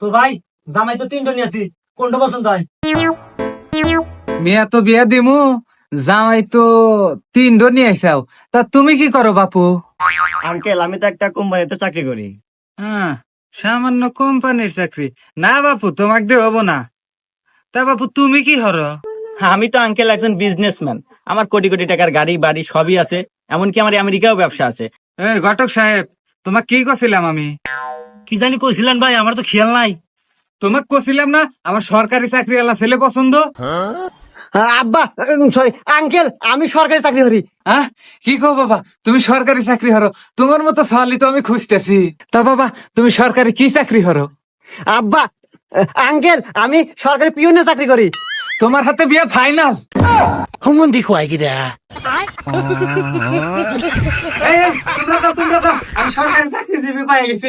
তো ভাই জামাই তো তিনটা নিয়ে আছি, কোনটা পছন্দ হয়? মিয়া তো বিয়া দিমু, জামাই তো তিনটো নিয়ে আইসাও। তা তুমি কি করো বাপু? আঙ্কেল আমি তো একটা কোম্পানিতে চাকরি করি। হ্যাঁ, সামান্য কোম্পানির চাকরি না বাপু, তোমাক দিয়ে হবো না। তা বাপু তুমি কি হরো? আমি তো আঙ্কেল একজন বিজনেসম্যান। আমার কোটি কোটি টাকার গাড়ি বাড়ি সবই আছে, এমনকি আমার আমেরিকাও ব্যবসা আছে। এই ঘটক সাহেব, তোমাক কি কছিলাম আমি? কি জানি কইছিলেন ভাই, আমার তো খেয়াল নাই। তোমাক কছিলাম না আমার সরকারি চাকরিওয়ালা ছেলে পছন্দ? আব্বা সরি আঙ্কেল, আমি সরকারি চাকরি করি। হ্যাঁ, কি কো বাবা, তুমি সরকারি চাকরি হরো? তোমার মতো সালি তো আমি খুঁজতেছি। তা বাবা তুমি সরকারি কি চাকরি হরো? আব্বা আঙ্কেল, আমি সরকারি পিওনে চাকরি করি। তোমার হাতে বিয়া ফাইনাল। হুমন্দি খুয়াই গিরা। তোমরা দাও, আমি সরকারি চাকরিজীবী পাই গেছি।